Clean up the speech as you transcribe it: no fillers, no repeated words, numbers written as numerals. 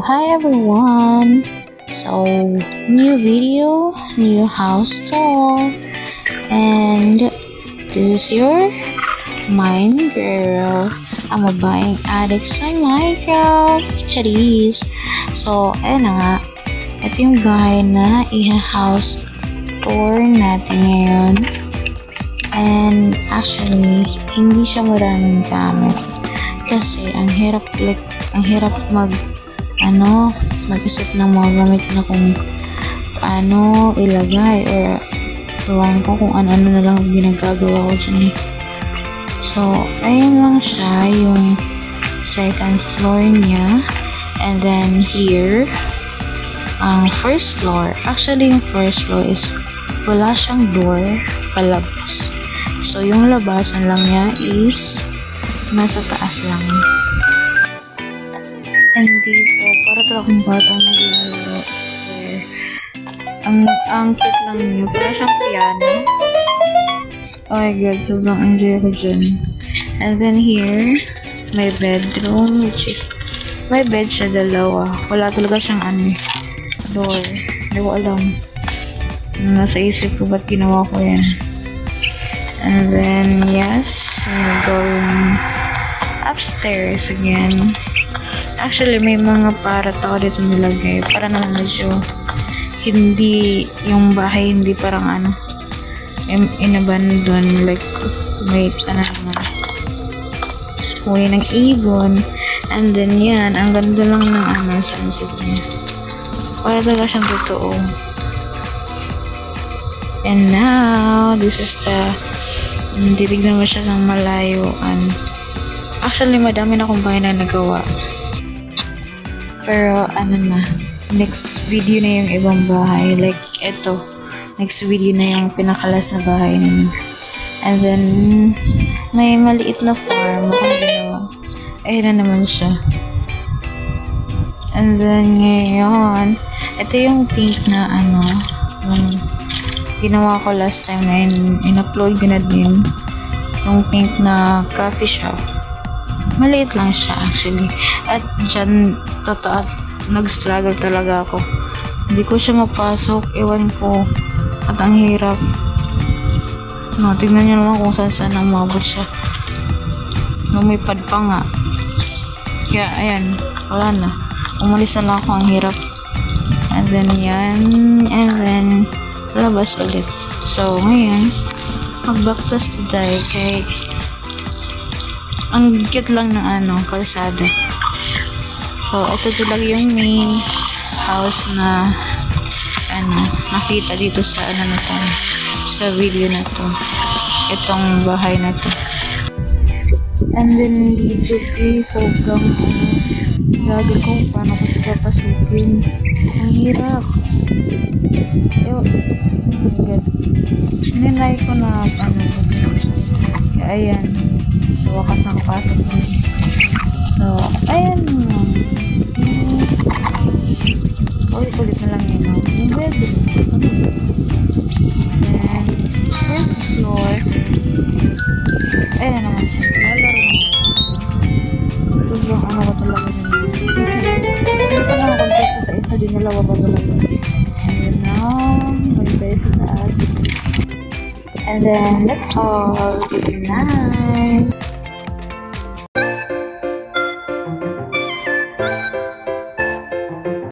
Hi everyone. So, new video, new house tour, and this is your Mine Girl. I'm a buying addict sa Minecraft. Charis. So, ayun na nga. Ito yung bahay na house tour natin ngayon. And actually, hindi siya maraming gamit. Kasi ang hirap mag-isip ng mga gamit na kung paano ilagay or gawan ko kung ano-ano na lang ginagagawa ko dyan eh. So, ayun lang siya yung second floor niya. And then here, ang first floor. Actually, yung first floor is wala siyang door palabas. So, yung labasan lang niya is nasa taas lang. And dito, para talagang batang naglalaro. So, ang cute lang niyo. Para siyang piano. Oh my god, sobrang enjoy ko dyan. And then here, my bedroom, which is, may bed siya dalawa. Wala talaga siyang door. Hindi ko alam. Nasa isip ko ba't ginawa ko yan. And then, yes, going upstairs again. Actually, may mga parat ako dito nilagay. Para naman medyo hindi, yung bahay hindi parang inabandon. Like, may naman. Huli ng ibon. And then, yan. Ang ganda lang ng sunset niya. Para talaga siyang totoo. And now, this is the titignan mo siya ng malayuan. Actually, madami na akong bahay na nagawa. Pero, next video na yung ibang bahay. Like, eto. Next video na yung pinakalas na bahay ninyo. And then, may maliit na farm akong ginawa. Ayun na naman siya. And then, ngayon, ito yung pink na yung ginawa ko last time na in-upload ko na din. Yung pink na coffee shop. Maliit lang siya actually. At dyan, totoo, nag-struggle talaga ako. Hindi ko siya mapasok. Ewan ko. At ang hirap. No, tignan nyo naman kung saan umabot siya. Lumipad pa nga. Kaya, ayan. Wala na. Umalis na lang ako. Ang hirap. And then, yan. And then, labas ulit. So, ngayon, mag-backtas today kay ang cute lang ng kalsada. So, ito talaga yung main house na nakita dito sa na to, sa video na to. Itong bahay na to. And then, dito sobrang struggle ko paano ko siya papasukin. Ang hirap. Oh my god. Ninay ko na buksan. Kaya ayan. So, wakas nakapasok ko. So, ayan mo. Ulit na lang yun. Yung bedroom. Then, first floor. Ayan naman siya. Lalaro naman. Sobrang ko talaga yun. Hindi ko na makonteksa sa isa din nalawa pa talaga. Ayan na. Magtay sa taas. And then, that's all. Good night.